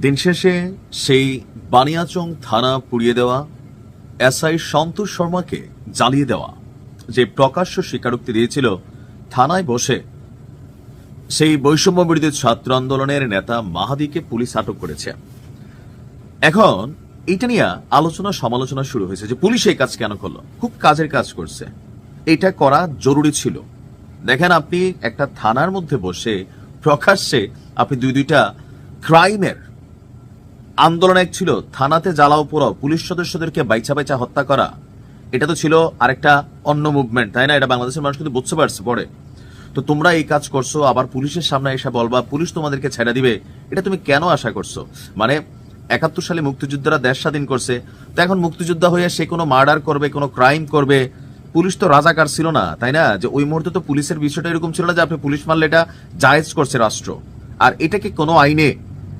দিন শেষে সেই বানিয়াচং থানা পুড়িয়ে দেওয়া এসআই সন্তোষ শর্মাকে জ্বালিয়ে দেওয়া যে প্রকাশ্য স্বীকারোক্তি দিয়েছিল থানায় বসে, সেই বৈষম্য বিরোধী ছাত্র আন্দোলনের নেতা মাহাদিকে পুলিশ আটক করেছে। এখন এটা নিয়ে আলোচনা সমালোচনা শুরু হয়েছে যে পুলিশ এই কাজ কেন করলো। খুব কাজের কাজ করছে, এটা করা জরুরি ছিল। দেখেন, আপনি একটা থানার মধ্যে বসে প্রকাশ্যে আপনি দুইটা ক্রাইমের আন্দোলন, এক ছিল থানাতে জ্বালাও পোড়াও, পুলিশ সদস্যদেরকে বাইচা বাইচা হত্যা করা, এটা তো ছিল আরেকটা অন্য মুভমেন্ট, তাই না? এটা বাংলাদেশের মানুষ কিন্তু বুঝতে পারছে পরে। তো তোমরা এই কাজ করছো, আবার পুলিশের সামনে এসে বলবা পুলিশ তোমাদেরকে ছেড়ে দিবে, এটা তুমি কেন আশা করছো? মানে ৭১ সালে মুক্তিযোদ্ধারা দেশ স্বাধীন করছে, তো এখন মুক্তিযোদ্ধা হয়ে সে কোনো মার্ডার করবে, কোনো ক্রাইম করবে, পুলিশ তো রাজাকার ছিল না, তাই না? যে ওই মুহূর্তে তো পুলিশের বিষয়টা এরকম ছিল না যে আপনি পুলিশ মারলে এটা জায়েজ করছে রাষ্ট্র, আর এটাকে কোনো আইনে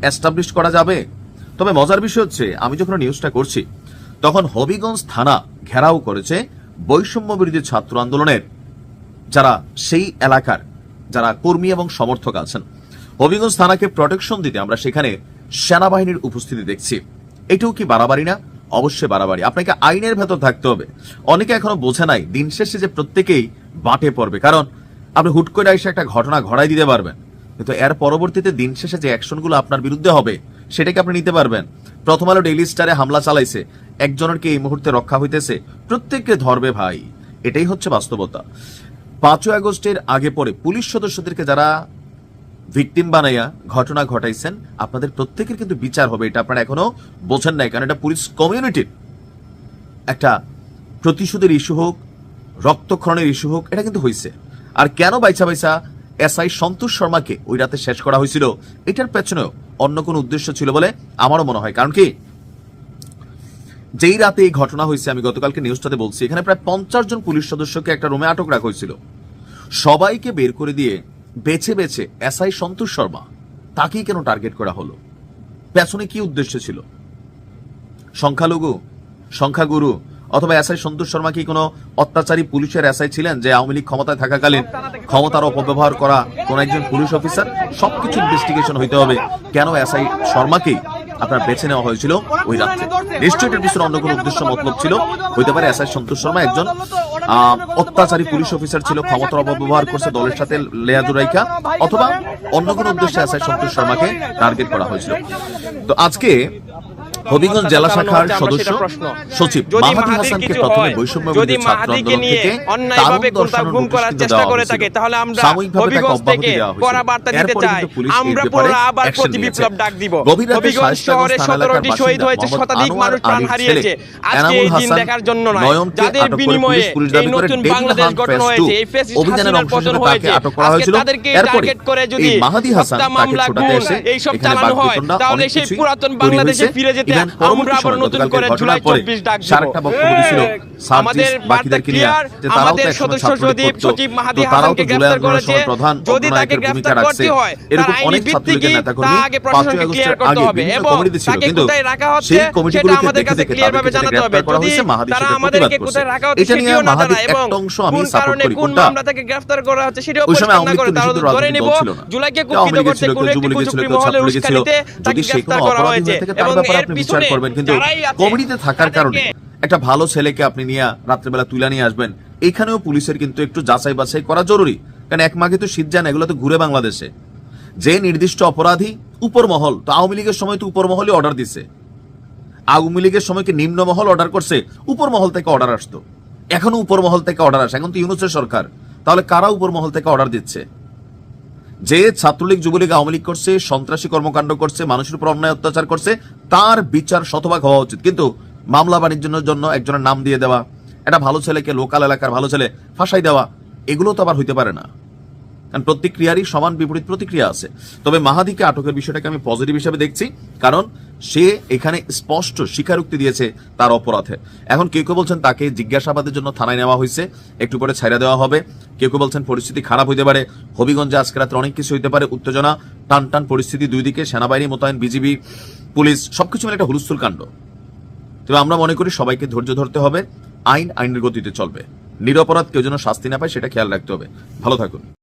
এস্টাবলিশ করা যাবে? তবে মজার বিষয় হচ্ছে, আমি যখন নিউজটা করছি তখন হবিগঞ্জ থানা ঘেরাও করেছে বৈষম্য বিরোধী ছাত্র আন্দোলনের যারা সেই এলাকার যারা কর্মী এবং সমর্থক আছেন। হবিগঞ্জ থানাকে প্রোটেকশন দিতে আমরা সেখানে সেনাবাহিনীর উপস্থিতি দেখছি। এটাও কি বাড়াবাড়ি না? অবশ্যই বাড়াবাড়ি। আপনাকে আইনের ভেতর থাকতে হবে। অনেকে এখনো বোঝে নাই দিন শেষে যে প্রত্যেকেই বাটে পড়বে, কারণ আপনি হুট করে এসে একটা ঘটনা ঘটাই দিতে পারবেন, কিন্তু এর পরবর্তীতে দিন শেষে যে অ্যাকশনগুলো আপনার বিরুদ্ধে হবে সেটাকে আপনি নিতে পারবেন। প্রথম আলো ডেইলি স্টারে হামলা চালাইছে, একজনের কি এই মুহূর্তে রক্ষা হইতেছে? প্রত্যেককে ধরবে ভাই, এটাই হচ্ছে বাস্তবতা। ৫ই আগস্টের আগে পরে পুলিশ সদস্যদেরকে যারা ভিকটিম বানাইয়া ঘটনা ঘটাইছেন, আপনাদের প্রত্যেকের কিন্তু বিচার হবে। এটা আপনারা এখনো বোঝেন নাই, কারণ এটা পুলিশ কমিউনিটির একটা প্রতিশোধের ইস্যু হোক, রক্তক্ষরণের ইস্যু হোক, এটা কিন্তু হয়েছে। আর কেন বাইচা বাইচা এসআই সন্তোষ শর্মাকে ওই রাতে শেষ করা হয়েছিল, এটার পেছনেও অন্য কোনো উদ্দেশ্য ছিল বলে আমারও মনে হয়। কারণ কি, যেই রাতে এই ঘটনা হয়েছে, আমি গতকালকে নিউজটাতে বলছি, এখানে প্রায় ৫০ জন পুলিশ সদস্যকে একটা রুমে আটক রাখা হয়েছিল। সবাইকে বের করে দিয়ে বেছে বেছে এসআই সন্তোষ শর্মা তাকেই কেন টার্গেট করা হলো? পেছনে কি উদ্দেশ্য ছিল? সংখ্যালঘু, সংখ্যাগুরু, অথবা এসআই সন্তোষ শর্মা কি কোনো অত্যাচারী পুলিশের এসআই ছিলেন যে আওয়ামী লীগ ক্ষমতায় থাকাকালীন ক্ষমতার অপব্যবহার করা কোন একজন পুলিশ অফিসার? সবকিছু ইনভেস্টিগেশন হইতে হবে। কেন এসআই শর্মাকেই আপনার বেছে নেওয়া হয়েছিল ওই রাত্রে? নিশ্চয়ই এর পিছনে অন্য কোনো উদ্দেশ্য মতলব ছিল। হইতে পারে এসআই সন্তোষ শর্মা একজন অত্যাচারী পুলিশ অফিসার ছিল, ক্ষমতার অপব্যবহার করছে দলের সাথে লেয়াজুরাইকা, অথবা অন্য কোনো উদ্দেশ্যে এসআই সন্তোষ শর্মাকে টার্গেট করা হয়েছিল। তো আজকে হবিগঞ্জ জেলা শাখার সদস্য সচিব মাহাদি হাসানকে প্রথমে বৈষম্য বিরোধী ছাত্র আন্দোলন থেকে অন্যায়ভাবে গুম করার চেষ্টা করে থাকে, তাহলে আমরা হবিগঞ্জ থেকে কড়া বার্তা দিতে চাই, আমরা পরে আবার প্রতিবিপ্লব ডাক দিব। হবিগঞ্জ শহরে ১৭টি শহীদ হয়েছে, শতাধিক মানুষ প্রাণ হারিয়েছে। আজকে এই দিন দেখার জন্য নয়, যাদের বিনিময়ে এই নতুন বাংলাদেশ গঠন হয়েছে, এই ফ্যাসিস্ট হাসিনার পতন হয়েছে, আজকে তাদেরকে টার্গেট করে যদি হত্যা মামলা, গুম এইসব চালানো হয়, তাহলে সেই পুরাতন বাংলাদেশে ফিরে যেতে আমরা আবার নতুন করে জুলাই ২৪ ডাক দিব। আমাদের বার্তা ক্লিয়ার, আমাদের সদস্য সচিব মাহাদি হাসানকে গ্রেফতার করেছে। যদি তাকে গ্রেফতার করতে হয়, তার আইনি ভিত্তি কি তা আগে প্রশাসনকে ক্লিয়ার করতে হবে, এবং তাকে কোথায় রাখা হচ্ছে সেটা আমাদের কাছে ক্লিয়ার ভাবে জানাতে হবে। যদি তারা আমাদেরকে কোথায় রাখা হচ্ছে সেটিও না জানায়, এবং কোন কারণে কোন মামলা তাকে গ্রেফতার করা হচ্ছে সেটাও পরিষ্কার না করে তারা ধরে নেব জুলাইকে কুক্ষিত করতে কোন একটি কুচক্রী মহলের উস্কানিতে তাকে গ্রেফতার করা হয়েছে, এবং এর পিছনে করবেন। কিন্তু কমিটিতে থাকার কারণে একটা ভালো ছেলেকে আপনি নিয়ে রাত্রেবেলা তুলে নিয়ে আসবেন, এখানেও পুলিশের কিন্তু একটু যাচাই বাছাই করা জরুরি। কারণ এক মাঘে তো শীত যান, এগুলো তো ঘুরে বাংলাদেশে যে নির্দিষ্ট অপরাধী উপর মহল, তো আওয়ামী লীগের সময় তো উপর মহলই অর্ডার দিছে, আওয়ামী লীগের সময় কি নিম্ন মহল অর্ডার করছে? উপর মহল থেকে অর্ডার আসতো, এখনো উপর মহল থেকে অর্ডার আসে। এখন তো ইউনূসের সরকার, তাহলে কারা উপর মহল থেকে অর্ডার দিচ্ছে? যে ছাত্রলীগ যুবলীগ আওয়ামী লীগ করছে, সন্ত্রাসী কর্মকাণ্ড করছে, মানুষের উপর অন্যায় অত্যাচার করছে, তার বিচার শতভাগ হওয়া উচিত। কিন্তু মামলা বাণিজ্যের জন্য একজনের নাম দিয়ে দেওয়া, একটা ভালো ছেলেকে, লোকাল এলাকার ভালো ছেলে ফাঁসাই দেওয়া, এগুলো তো আবার হইতে পারে না। কারণ প্রত্যেক ক্রিয়ারই সমান বিপরীত প্রতিক্রিয়া আছে। তবে মাহাদিকে আটকের বিষয়টাকে আমি পজিটিভ হিসেবে দেখছি, কারণ সে এখানে স্পষ্ট স্বীকারোক্তি দিয়েছে তার অপরাধে। এখন কেউ কেউ বলছেন তাকে জিজ্ঞাসাবাদের জন্য থানায় নেওয়া হয়েছে, একটু পরে ছাইড়া দেওয়া হবে। কেউ কেউ বলছেন পরিস্থিতি খারাপ হইতে পারে, হবিগঞ্জে আজকে রাত্রে অনেক কিছু হইতে পারে, উত্তেজনা, টান টান পরিস্থিতি, দুই দিকে সেনাবাহিনী মোতায়েন, বিজিবি, পুলিশ, সবকিছু মিলে একটা হুলস্থুল কাণ্ড। তবে আমরা মনে করি সবাইকে ধৈর্য ধরতে হবে, আইন আইনের গতিতে চলবে, নিরপরাধ কেউ যেন শাস্তি না পায় সেটা খেয়াল রাখতে হবে। ভালো থাকুন।